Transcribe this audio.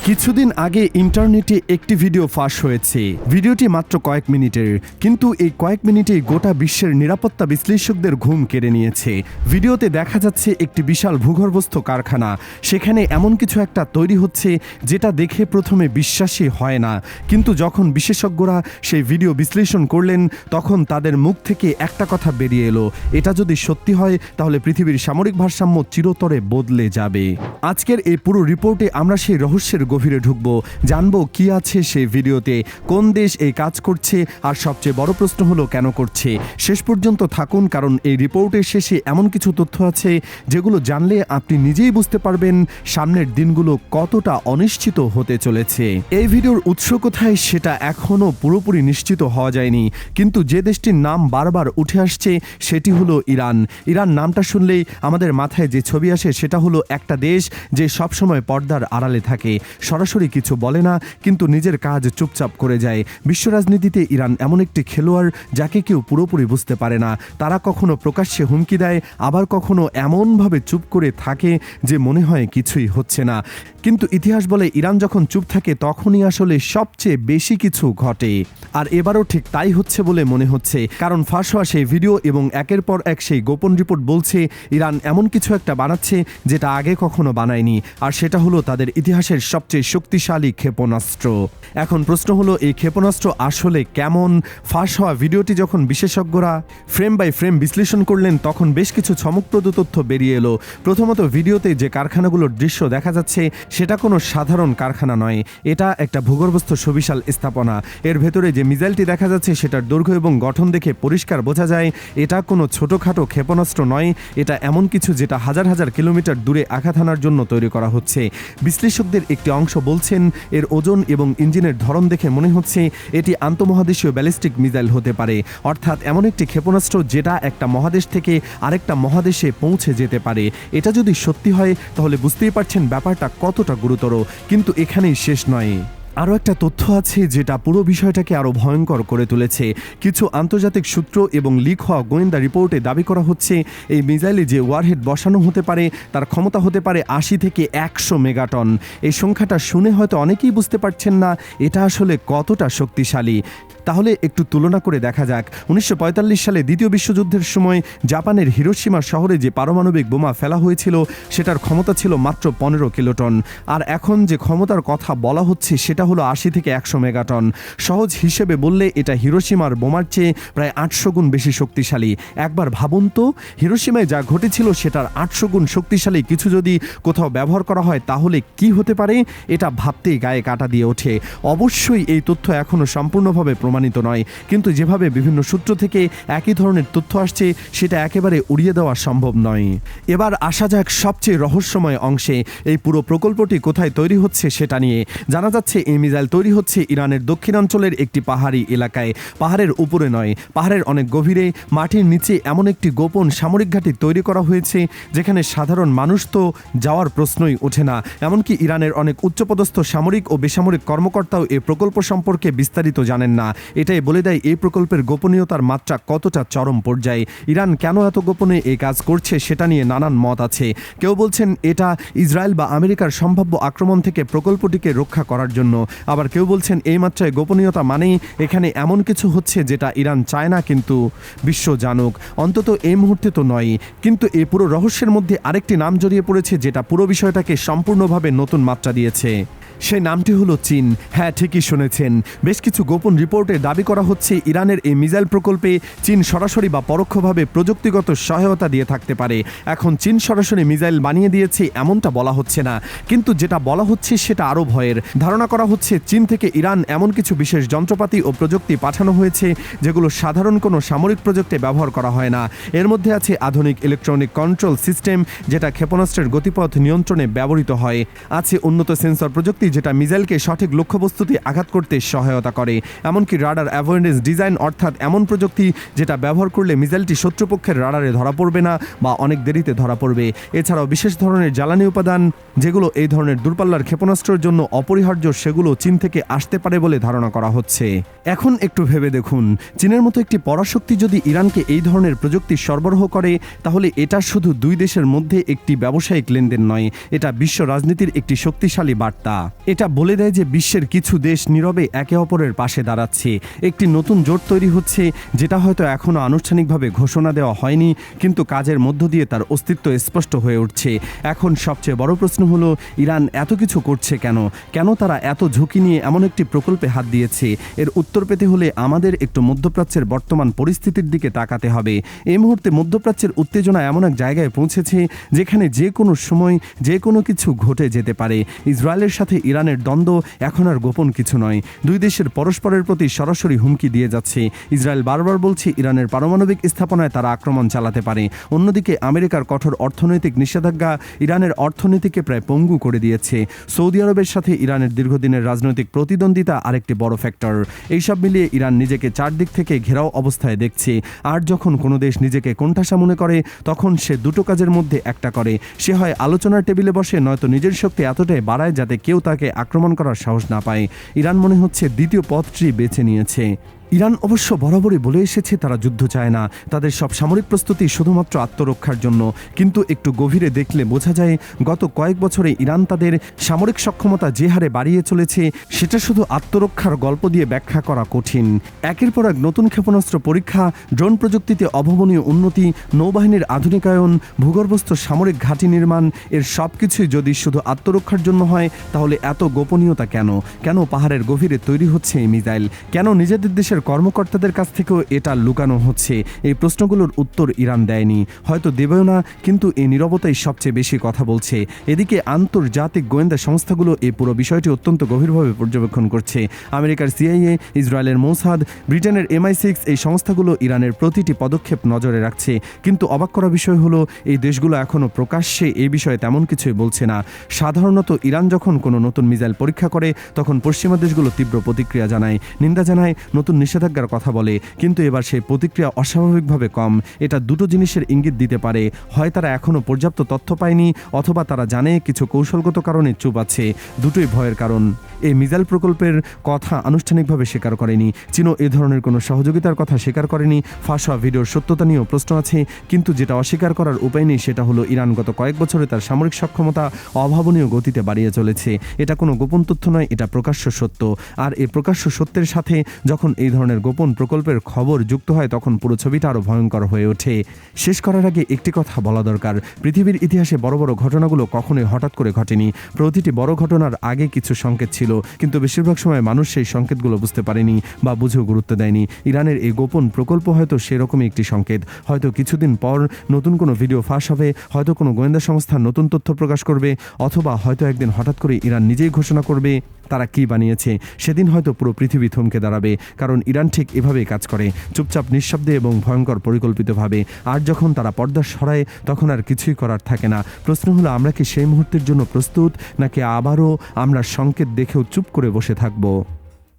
কিছুদিন আগে ইন্টারনেটে একটি ভিডিও ফাঁস হয়েছে। ভিডিওটি মাত্র কয়েক মিনিটের, কিন্তু এই কয়েক মিনিটেই গোটা বিশ্বের নিরাপত্তা বিশ্লেষকদের ঘুম কেড়ে নিয়েছে। ভিডিওতে দেখা যাচ্ছে একটি বিশাল ভূগর্ভস্থ কারখানা। সেখানে এমন কিছু একটা তৈরি হচ্ছে যেটা দেখে প্রথমে বিশ্বাসই হয় না, কিন্তু যখন বিশেষজ্ঞরা সেই ভিডিও বিশ্লেষণ করলেন তখন তাদের মুখ থেকে একটা কথা বেরিয়ে এলো, এটা যদি সত্যি হয় তাহলে পৃথিবীর সামরিক ভারসাম্য চিরতরে বদলে যাবে। আজকের এই পুরো রিপোর্টে আমরা সেই রহস্যের গভীরে ঢুকবো, জানবো কি আছে সেই ভিডিওতে, কোন দেশ এই কাজ করছে, আর সবচেয়ে বড় প্রশ্ন হলো কেন করছে। শেষ পর্যন্ত থাকুন, কারণ এই রিপোর্টের শেষে এমন কিছু তথ্য আছে যেগুলো জানলে আপনি নিজেই বুঝতে পারবেন সামনের দিনগুলো কতটা অনিশ্চিত হতে চলেছে। এই ভিডিওর উৎস কোথায় সেটা এখনো পুরোপুরি নিশ্চিত হওয়া যায়নি, কিন্তু যে দেশটির নাম বারবার উঠে আসছে সেটি হলো ইরান। ইরান নামটা শুনলেই আমাদের মাথায় যে ছবি আসে সেটা হলো একটা দেশ যে সবসময় পর্দার আড়ালে থাকে, সরাসরি কিছু বলে না, কিন্তু নিজের কাজ চুপচাপ করে যায়। বিশ্ব রাজনীতিতে ইরান এমন একটি খেলোয়াড় যাকে কেউ পুরোপুরি বুঝতে পারে না। তারা কখনো প্রকাশ্যে হুমকি দেয়, আবার কখনো এমনভাবে চুপ করে থাকে যে মনে হয় কিছুই হচ্ছে না। কিন্তু ইতিহাস বলে ইরান যখন চুপ থাকে তখনই আসলে সবচেয়ে বেশি কিছু ঘটে। আর এবারও ঠিক তাই হচ্ছে বলে মনে হচ্ছে, কারণ ফাঁস হওয়া সেই ভিডিও এবং একের পর এক সেই গোপন রিপোর্ট বলছে ইরান এমন কিছু একটা বানাচ্ছে যেটা আগে কখনো বানায়নি, আর সেটা হলো তাদের ইতিহাসের সবচেয়ে শক্তিশালী ক্ষেপণাস্ত্র। এখন প্রশ্ন হলো এই ক্ষেপণাস্ত্র আসলে কেমন? ফাঁস হওয়া ভিডিওটি যখন বিশেষজ্ঞরা ফ্রেম বাই ফ্রেম বিশ্লেষণ করলেন তখন বেশ কিছু চমকপ্রদ তথ্য বেরিয়ে এলো। প্রথমত, ভিডিওতে যে কারখানাগুলোর দৃশ্য দেখা যাচ্ছে সেটা কোনো সাধারণ কারখানা নয়, এটা একটা ভূগর্ভস্থ সুবিশাল স্থাপনা। এর ভেতরে যে মিসাইলটি দেখা যাচ্ছে সেটার দৈর্ঘ্য এবং গঠন দেখে পরিষ্কার বোঝা যায় এটা কোনো ছোটোখাটো ক্ষেপণাস্ত্র নয়, এটা এমন কিছু যেটা হাজার হাজার কিলোমিটার দূরে আঘাত হানার জন্য তৈরি করা হচ্ছে। বিশ্লেষকদের একটি অংশ বলছেন এর ওজন এবং ইঞ্জিনের ধরন দেখে মনে হচ্ছে এটি আন্তঃমহাদেশীয় ব্যালিস্টিক মিসাইল হতে পারে, অর্থাৎ এমন একটি ক্ষেপণাস্ত্র যেটা একটা মহাদেশ থেকে আরেকটা মহাদেশে পৌঁছে যেতে পারে। এটা যদি সত্যি হয় তাহলে বুঝতেই পারছেন ব্যাপারটা কতটা গুরুতর। কিন্তু এখানেই শেষ নয়, আরও একটা তথ্য আছে যেটা পুরো বিষয়টাকে আরও ভয়ঙ্কর করে তুলেছে। কিছু আন্তর্জাতিক সূত্র এবং লিক হওয়া গোয়েন্দা রিপোর্টে দাবি করা হচ্ছে এই মিসাইলে যে ওয়ারহেড বসানো হতে পারে তার ক্ষমতা হতে পারে 80 থেকে 100 মেগাটন। এই সংখ্যাটা শুনে হয়তো অনেকেই বুঝতে পারছেন না এটা আসলে কতটা শক্তিশালী। তাহলে একটু তুলনা করে দেখা যাক। 1945 সালে দ্বিতীয় বিশ্বযুদ্ধের সময় জাপানের হিরোশিমা শহরে যে পারমাণবিক বোমা ফেলা হয়েছিল সেটার ক্ষমতা ছিল মাত্র 15 কিলোটন, আর এখন যে ক্ষমতার কথা বলা হচ্ছে সেটা হলো 80 থেকে 100 মেগাটন। সহজ হিসেবে বললে এটা হিরোশিমার বোমার চেয়ে প্রায় 800 গুণ বেশি শক্তিশালী। একবার ভাবুন তো, হিরোশিমায় যা ঘটেছিল সেটার 800 গুণ শক্তিশালী কিছু যদি কোথাও ব্যবহার করা হয় তাহলে কি হতে পারে, এটা ভাবতেই গায়ে কাঁটা দিয়ে ওঠে। অবশ্যই এই তথ্য এখনও সম্পূর্ণভাবে প্রমাণিত নয়, কিন্তু যেভাবে বিভিন্ন সূত্র থেকে একই ধরনের তথ্য আসছে সেটা একেবারে উড়িয়ে দেওয়া সম্ভব নয়। এবার আসা যাক সবচেয়ে রহস্যময় অংশে। এই পুরো প্রকল্পটি কোথায় তৈরি হচ্ছে সেটা নিয়ে। জানা যাচ্ছে এই মিসাইল তৈরি হচ্ছে ইরানের দক্ষিণাঞ্চলের একটি পাহাড়ি এলাকায়। পাহাড়ের উপরে নয়, পাহাড়ের অনেক গভীরে মাটির নিচে এমন একটি গোপন সামরিক ঘাঁটি তৈরি করা হয়েছে যেখানে সাধারণ মানুষ তো যাওয়ার প্রশ্নই ওঠে না। এমনকি ইরানের অনেক উচ্চপদস্থ সামরিক ও বেসামরিক কর্মকর্তাও এই প্রকল্প সম্পর্কে বিস্তারিত জানেন না। এটাই বলে দেয় এই প্রকল্পের গোপনীয়তার মাত্রা কতটা চরম পর্যায়ে। ইরান কেন এত গোপনে এই কাজ করছে সেটা নিয়ে নানান মত আছে। কেউ বলছেন এটা ইসরায়েল বা আমেরিকার সম্ভাব্য আক্রমণ থেকে প্রকল্পটিকে রক্ষা করার জন্য, আবার কেউ বলছেন এই মাত্রায় গোপনীয়তা মানেই এখানে এমন কিছু হচ্ছে যেটা ইরান চায় না কিন্তু বিশ্ব জানুক, অন্তত এই মুহূর্তে তো নয়। কিন্তু এই পুরো রহস্যের মধ্যে আরেকটি নাম জড়িয়ে পড়েছে যেটা পুরো বিষয়টাকে সম্পূর্ণভাবে নতুন মাত্রা দিয়েছে। সেই নামটি হলো চীন। হ্যাঁ, ঠিকই শুনেছেন। বেশ কিছু গোপন রিপোর্টে দাবি করা হচ্ছে ইরানের এই মিসাইল প্রকল্পে চীন সরাসরি বা পরোক্ষভাবে প্রযুক্তিগত সহায়তা দিয়ে থাকতে পারে। এখন চীন সরাসরি মিসাইল বানিয়ে দিয়েছে এমনটা বলা হচ্ছে না, কিন্তু যেটা বলা হচ্ছে সেটা আরও ভয়ের। ধারণা করা হচ্ছে চীন থেকে ইরান এমন কিছু বিশেষ যন্ত্রপাতি ও প্রযুক্তি পাঠানো হয়েছে যেগুলো সাধারণ কোনো সামরিক প্রযুক্তি ব্যবহার করা হয় না। এর মধ্যে আছে আধুনিক ইলেকট্রনিক কন্ট্রোল সিস্টেম যেটা ক্ষেপণাস্ত্রের গতিপথ নিয়ন্ত্রণে ব্যবহৃত হয়, আছে উন্নত সেন্সর প্রযুক্তি যেটা মিসাইলকে সঠিক লক্ষ্যবস্তুতে আঘাত করতে সহায়তা করে, এমনকি রাডার অ্যাভয়েডেন্স ডিজাইন, অর্থাৎ এমন প্রযুক্তি যেটা ব্যবহার করলে মিসাইলটি শত্রুপক্ষের রাডারে ধরা পড়বে না বা অনেক দেরিতে ধরা পড়বে। এছাড়াও বিশেষ ধরনের জ্বালানি উপাদান যেগুলো এই ধরনের দূরপাল্লার ক্ষেপণাস্ত্রের জন্য অপরিহার্য, সেগুলো চীন থেকে আসতে পারে বলে ধারণা করা হচ্ছে। এখন একটু ভেবে দেখুন, চীনের মতো একটি পরাশক্তি যদি ইরানকে এই ধরনের প্রযুক্তি সরবরাহ করে, তাহলে এটা শুধু দুই দেশের মধ্যে একটি ব্যবসায়িক লেনদেন নয়, এটা বিশ্ব রাজনীতির একটি শক্তিশালী বার্তা। এটা বলে দেয় যে বিশ্বের কিছু দেশ নীরবে একে অপরের পাশে দাঁড়াচ্ছে। একটি নতুন জোট তৈরি হচ্ছে, যেটা হয়তো এখনও আনুষ্ঠানিকভাবে ঘোষণা দেওয়া হয়নি, কিন্তু কাজের মধ্য দিয়ে তার অস্তিত্ব স্পষ্ট হয়ে উঠছে। এখন সবচেয়ে বড় প্রশ্ন হলো, ইরান এত কিছু করছে কেন? কেন তারা এত ঝুঁকি নিয়ে এমন একটি প্রকল্পে হাত দিয়েছে? এর উত্তর পেতে হলে আমাদের একটু মধ্যপ্রাচ্যের বর্তমান পরিস্থিতির দিকে তাকাতে হবে। এই মুহূর্তে মধ্যপ্রাচ্যের উত্তেজনা এমন এক জায়গায় পৌঁছেছে যেখানে যে কোনো সময় যে কোনো কিছু ঘটে যেতে পারে। ইসরায়েলের সাথে ইরানের দ্বন্দ্ব এখন আর গোপন কিছু নয়, দুই দেশের পরস্পরের প্রতি সরাসরি হুমকি দিয়ে যাচ্ছে। ইসরায়েল বারবার বলছে ইরানের পারমাণবিক স্থাপনায় তারা আক্রমণ চালাতে পারে। অন্যদিকে আমেরিকার কঠোর অর্থনৈতিক নিষেধাজ্ঞা ইরানের অর্থনীতিকে প্রায় পঙ্গু করে দিয়েছে। সৌদি আরবের সাথে ইরানের দীর্ঘদিনের রাজনৈতিক প্রতিদ্বন্দ্বিতা আরেকটি বড় ফ্যাক্টর। এইসব মিলিয়ে ইরান নিজেকে চারদিক থেকে ঘেরাও অবস্থায় দেখছে। আর যখন কোনো দেশ নিজেকে কোণঠাসা মনে করে, তখন সে দুটো কাজের মধ্যে একটা করে। সে হয় আলোচনার টেবিলে বসে, নয়তো নিজের শক্তি এতটাই বাড়ায় যাতে কেউ তাকে আক্রমণ করার সাহস না পায়। ইরান মনে হচ্ছে দ্বিতীয় পথটি বেছে নিয়েছে। ইরান অবশ্য বরাবরই বলে এসেছে তারা যুদ্ধ চায় না, তাদের সব সামরিক প্রস্তুতি শুধুমাত্র আত্মরক্ষার জন্য। কিন্তু একটু গভীরে দেখলে বোঝা যায়, গত কয়েক বছরে ইরান তাদের সামরিক সক্ষমতা যে হারে বাড়িয়ে চলেছে, সেটা শুধু আত্মরক্ষার গল্প দিয়ে ব্যাখ্যা করা কঠিন। একের পর এক নতুন ক্ষেপণাস্ত্র পরীক্ষা, ড্রোন প্রযুক্তিতে অভাবনীয় উন্নতি, নৌবাহিনীর আধুনিকায়ন, ভূগর্ভস্থ সামরিক ঘাঁটি নির্মাণ, এর সব কিছুই যদি শুধু আত্মরক্ষার জন্য হয়, তাহলে এত গোপনীয়তা কেন? কেন পাহাড়ের গভীরে তৈরি হচ্ছে এই মিসাইল? কেন নিজেদের দেশের কর্মকর্তাদের কাছ থেকেও এটা লুকানো হচ্ছে? এই প্রশ্নগুলোর উত্তর ইরান দেয়নি, হয়তো দেবেও না, কিন্তু এই নীরবতাই সবচেয়ে বেশি কথা বলছে। এদিকে আন্তর্জাতিক গোয়েন্দা সংস্থাগুলো এই পুরো বিষয়টি অত্যন্ত গভীরভাবে পর্যবেক্ষণ করছে। আমেরিকার সিআইএ, ইসরায়েলের মোসাদ, ব্রিটেনের MI6, এই সংস্থাগুলো ইরানের প্রতিটি পদক্ষেপ নজরে রাখছে। কিন্তু অবাক করা বিষয় হলো, এই দেশগুলো এখনও প্রকাশ্যে এই বিষয়ে তেমন কিছুই বলছে না। সাধারণত ইরান যখন কোনো নতুন মিসাইল পরীক্ষা করে, তখন পশ্চিমা দেশগুলো তীব্র প্রতিক্রিয়া জানায়, নিন্দা জানায়, নতুন নিষেধাজ্ঞার কথা বলে। কিন্তু এবার সেই প্রতিক্রিয়া অস্বাভাবিকভাবে কম। এটা দুটো জিনিসের ইঙ্গিত দিতে পারে, হয় তারা এখনও পর্যাপ্ত তথ্য পায়নি, অথবা তারা জানে কিছু কৌশলগত কারণে চুপ আছে। দুটোই ভয়ের কারণ। এই মিসাইল প্রকল্পের কথা আনুষ্ঠানিকভাবে স্বীকার করেনি চীনও, এ ধরনের কোনো সহযোগিতার কথা স্বীকার করেনি। ফাঁস হওয়া ভিডিওর সত্যতা নিয়েও প্রশ্ন আছে, কিন্তু যেটা অস্বীকার করার উপায় নেই সেটা হলো ইরান গত কয়েক বছরে তার সামরিক সক্ষমতা অভাবনীয় গতিতে বাড়িয়ে চলেছে। এটা কোনো গোপন তথ্য নয়, এটা প্রকাশ্য সত্য। আর এই প্রকাশ্য সত্যের সাথে যখন এই ধরনের গোপন প্রকল্পের খবর যুক্ত হয়, তখন পুরো ছবিটা আরও ভয়ঙ্কর হয়ে ওঠে। শেষ করার আগে একটি কথা বলা দরকার, পৃথিবীর ইতিহাসে বড় বড় ঘটনাগুলো কখনোই হঠাৎ করে ঘটেনি। প্রতিটি বড় ঘটনার আগে কিছু সংকেত ছিল, কিন্তু বেশিরভাগ সময় মানুষ সেই সংকেতগুলো বুঝতে পারেনি বা বুঝেও গুরুত্ব দেয়নি। ইরানের এই গোপন প্রকল্প হয়তো সেরকমই একটি সংকেত। হয়তো কিছুদিন পর নতুন কোনো ভিডিও ফাঁস হবে, হয়তো কোনো গোয়েন্দা সংস্থা নতুন তথ্য প্রকাশ করবে, অথবা হয়তো একদিন হঠাৎ করে ইরান নিজেই ঘোষণা করবে তারা কি বানিয়েছে। সেদিন হয়তো পুরো পৃথিবী থমকে দাঁড়াবে, কারণ ইরান ঠিক এভাবেই কাজ করে, চুপচাপ, নিঃশব্দে এবং ভয়ঙ্কর পরিকল্পিতভাবে। আর যখন তারা পর্দা সরায়, তখন আর কিছুই করার থাকে না। প্রশ্ন হলো, আমরা কি সেই মুহূর্তের জন্য প্রস্তুত, নাকি আবারও আমরা সংকেত দেখেও চুপ করে বসে থাকবো?